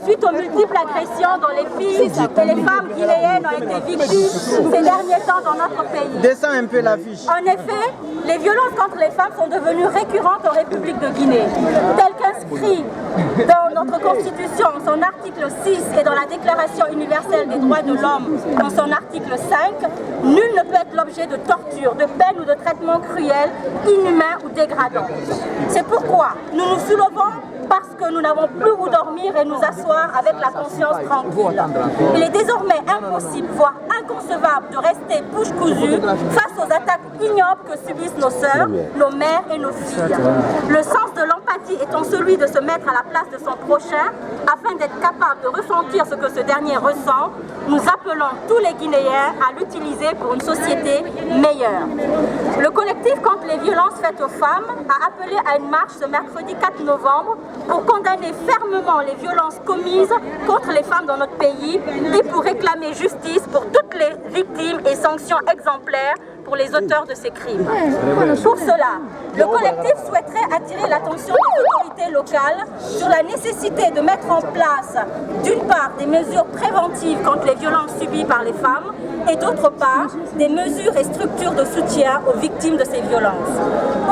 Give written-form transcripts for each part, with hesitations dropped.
suite aux multiples agressions dont les filles et les femmes guinéennes ont été victimes ces derniers temps dans notre pays. Descends un peu l'affiche. En effet, les violences contre les femmes sont devenues récurrentes en République de Guinée. Tel qu'inscrit dans notre Constitution, son article 6 et dans la Déclaration universelle des droits de l'homme, dans son article 5, nul ne peut être l'objet de torture, de peine ou de traitement cruel, inhumain ou dégradant. C'est pourquoi nous nous soulevons parce que nous n'avons plus où dormir et nous asseoir avec la conscience tranquille. Il est désormais impossible, voire inconcevable de rester bouche cousue face aux attaques ignobles que subissent nos sœurs, nos mères et nos filles. Le sens de l'empathie étant celui de se mettre à la place de son prochain afin d'être capable de ressentir ce que ce dernier ressent, nous appelons tous les Guinéens à l'utiliser pour une société meilleure. Le collectif contre les violences faites aux femmes a appelé à une marche ce mercredi 4 novembre pour condamner fermement les violences commises contre les femmes dans notre pays et pour réclamer justice pour toutes les victimes et sanctions exemplaires pour les auteurs de ces crimes. Pour cela, le collectif souhaiterait attirer l'attention des autorités locales sur la nécessité de mettre en place, d'une part, des mesures préventives contre les violences subies par les femmes et d'autre part, des mesures et structures de soutien aux victimes de ces violences.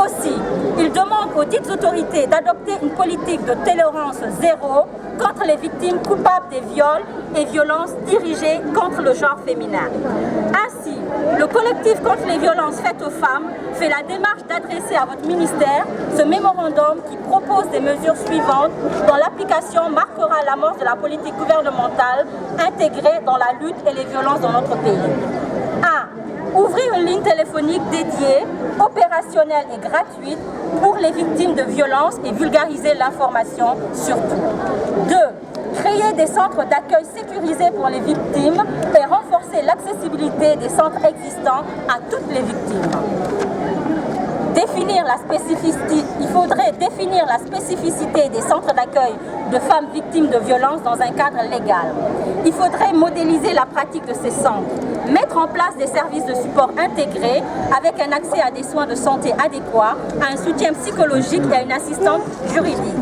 Aussi, il demande aux dites autorités d'adopter une politique de tolérance zéro contre les victimes coupables des viols et violences dirigées contre le genre féminin. Ainsi, le collectif contre les violences faites aux femmes fait la démarche d'adresser à votre ministère ce mémorandum qui propose des mesures suivantes dont l'application marquera l'amorce de la politique gouvernementale intégrée dans la lutte et les violences dans notre pays. 1. Ouvrir une ligne téléphonique dédiée, opérationnelle et gratuite pour les victimes de violences et vulgariser l'information surtout. 2. Créer des centres d'accueil sécurisés pour les victimes et renforcer l'accessibilité des centres existants à toutes les victimes. Il faudrait définir la spécificité des centres d'accueil de femmes victimes de violences dans un cadre légal. Il faudrait modéliser la pratique de ces centres, mettre en place des services de support intégrés avec un accès à des soins de santé adéquats, à un soutien psychologique et à une assistance juridique.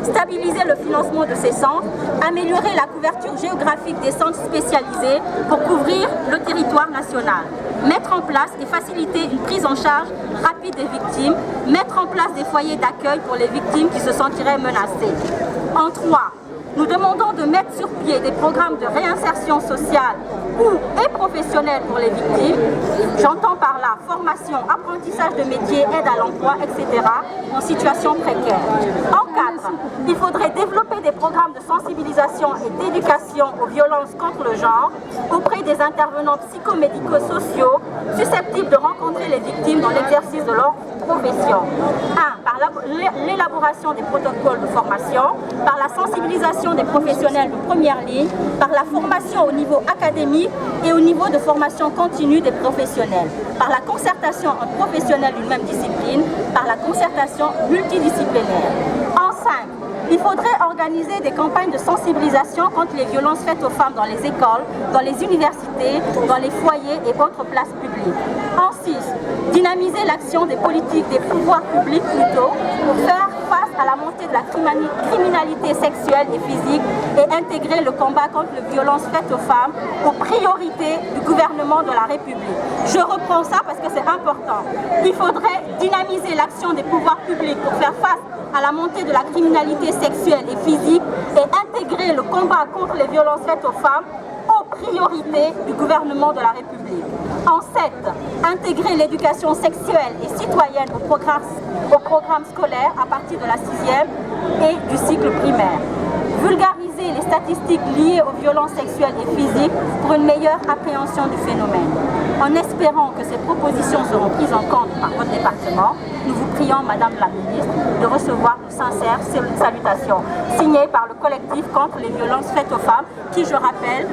Stabiliser le financement de ces centres, améliorer la couverture géographique des centres spécialisés pour couvrir le territoire national. Mettre en place et faciliter une prise en charge rapide des victimes, mettre en place des foyers d'accueil pour les victimes qui se sentiraient menacées. En 3, nous demandons de mettre sur pied des programmes de réinsertion sociale et professionnelle pour les victimes. J'entends par là formation, apprentissage de métiers, aide à l'emploi, etc. en situation précaire. En 4, il faudrait développer des programmes de sensibilisation et d'éducation aux violences contre le genre auprès des intervenants psychomédico-sociaux susceptibles de rencontrer les victimes dans l'exercice de leur profession. 1. Par l'élaboration des protocoles de formation, par la sensibilisation des professionnels de première ligne, par la formation au niveau académique et au niveau de formation continue des professionnels, par la concertation entre professionnels d'une même discipline, par la concertation multidisciplinaire. En 5, il faudrait organiser des campagnes de sensibilisation contre les violences faites aux femmes dans les écoles, dans les universités, dans les foyers et autres places publiques. En 6, dynamiser l'action des politiques des pouvoirs publics plutôt pour faire face à la montée de la criminalité sexuelle et physique et intégrer le combat contre les violences faites aux femmes aux priorités du gouvernement de la République. Je reprends ça parce que c'est important. Il faudrait dynamiser l'action des pouvoirs publics pour faire face à la montée de la criminalité sexuelle et physique et intégrer le combat contre les violences faites aux femmes aux priorités du gouvernement de la République. En 7, intégrer l'éducation sexuelle et citoyenne au programme scolaire à partir de la 6e et du cycle primaire. Vulgariser les statistiques liées aux violences sexuelles et physiques pour une meilleure appréhension du phénomène. En espérant que ces propositions seront prises en compte par votre département, nous vous prions, Madame la Ministre, de recevoir nos sincères salutations, signées par le collectif contre les violences faites aux femmes, qui, je rappelle,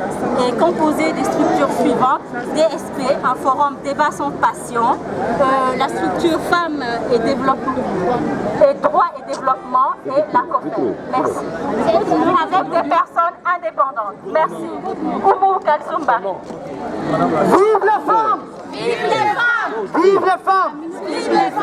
est composé des structures suivantes, DSP, un forum débat sans passion, la structure Femmes et Développement, et Droit et Développement, et la COFEL. Merci. Avec des personnes indépendantes. Merci. Oumou Kalsumba. Vive les femmes! Vive les femmes! Vive les femmes! Vive les femmes!